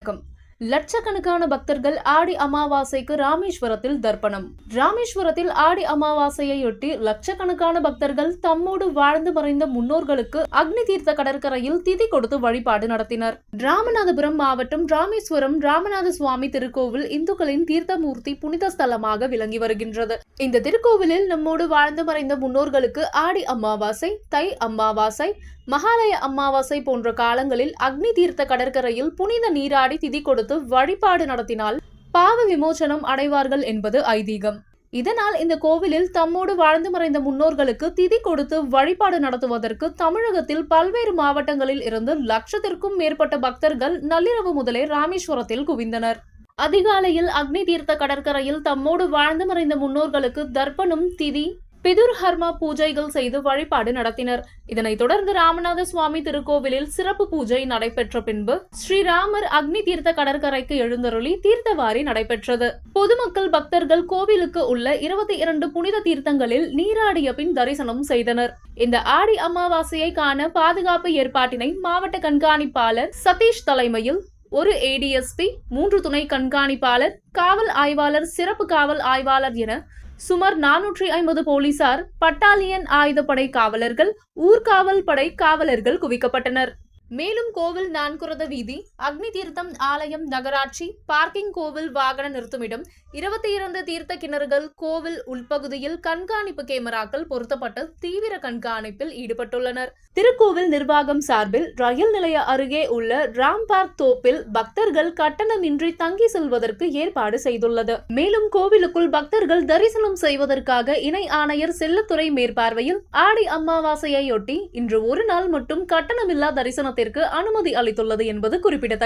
வணக்கம். லட்சக்கணக்கான பக்தர்கள் ஆடி அமாவாசைக்கு ராமேஸ்வரத்தில் தர்ப்பணம். ராமேஸ்வரத்தில் ஆடி அமாவாசையொட்டி லட்சக்கணக்கான பக்தர்கள் தம்மோடு வாழ்ந்து மறைந்த முன்னோர்களுக்கு அக்னி தீர்த்த கடற்கரையில் திதி கொடுத்து வழிபாடு நடத்தினர். ராமநாதபுரம் மாவட்டம் ராமேஸ்வரம் ராமநாத சுவாமி திருக்கோவில் இந்துக்களின் தீர்த்தமூர்த்தி புனித ஸ்தலமாக விளங்கி வருகின்றது. இந்த திருக்கோவிலில் நம்மோடு வாழ்ந்து மறைந்த முன்னோர்களுக்கு ஆடி அமாவாசை, தை அமாவாசை, மகாலய அமாவாசை போன்ற காலங்களில் அக்னி தீர்த்த கடற்கரையில் புனித நீராடி திதி கொடுத்து வழிபாடு நடத்தினால் பாவ விமோசனம் அடைவார்கள் என்பது ஐதீகம். இதனால் இந்த கோவிலில் தம்மோடு வாழ்ந்து மறைந்த முன்னோர்களுக்கு திதி கொடுத்து வழிபாடு நடத்துவதற்கு தமிழகத்தில் பல்வேறு மாவட்டங்களில் இருந்து லட்சத்திற்கும் மேற்பட்ட பக்தர்கள் நள்ளிரவு முதலே ராமேஸ்வரத்தில் குவிந்தனர். அதிகாலையில் அக்னி தீர்த்த கடற்கரையில் தம்மோடு வாழ்ந்து மறைந்த முன்னோர்களுக்கு தர்ப்பணம், திதி, பிதுர்ஹர்ம பூஜைகள் செய்து வழிபாடு நடத்தினர். இதனைத் தொடர்ந்து ராமநாத சுவாமி திருக்கோவிலில் சிறப்பு பூஜை நடைபெற்ற பின்பு ஸ்ரீராமர் அக்னி தீர்த்த கடற்கரைக்கு எழுந்தருளி தீர்த்தவாரி நடைபெற்றது. பொதுமக்கள் பக்தர்கள் கோவிலுக்கு உள்ள 22 புனித தீர்த்தங்களில் நீராடிய பின் தரிசனம் செய்தனர். இந்த ஆடி அமாவாசையை காண பாதுகாப்பு ஏற்பாட்டினை மாவட்ட கண்காணிப்பாளர் சதீஷ் தலைமையில் 1 ADSP, 3 துணை கண்காணிப்பாளர், காவல் ஆய்வாளர், சிறப்பு காவல் ஆய்வாளர் என சுமார் 450 போலீசார், பட்டாலியன் ஆயுதப்படை காவலர்கள், ஊர்காவல் படை காவலர்கள் குவிக்கப்பட்டனர். மேலும் கோவில் நான்குரத வீதி, அக்னி தீர்த்தம் ஆலயம், நகராட்சி, பார்க்கிங், கோவில் வாகன நிறுத்துமிடம், 22 தீர்த்த கிணறுகள், கோவில் உள்பகுதியில் கண்காணிப்பு கேமராக்கள் பொருத்தப்பட்டு தீவிர கண்காணிப்பில் ஈடுபட்டுள்ளனர். திருக்கோவில் நிர்வாகம் சார்பில் ரயில் நிலைய அருகே உள்ள ராம்பார்க் தோப்பில் பக்தர்கள் கட்டணமின்றி தங்கி செல்வதற்கு ஏற்பாடு செய்துள்ளது. மேலும் கோவிலுக்குள் பக்தர்கள் தரிசனம் செய்வதற்காக இணை ஆணையர் செல்லத்துறை மேற்பார்வையில் ஆடி அமாவாசையொட்டி இன்று ஒரு நாள் மட்டும் கட்டணமில்லா தரிசனத்திற்கு அனுமதி அளித்துள்ளது என்பது குறிப்பிடத்தக்கது.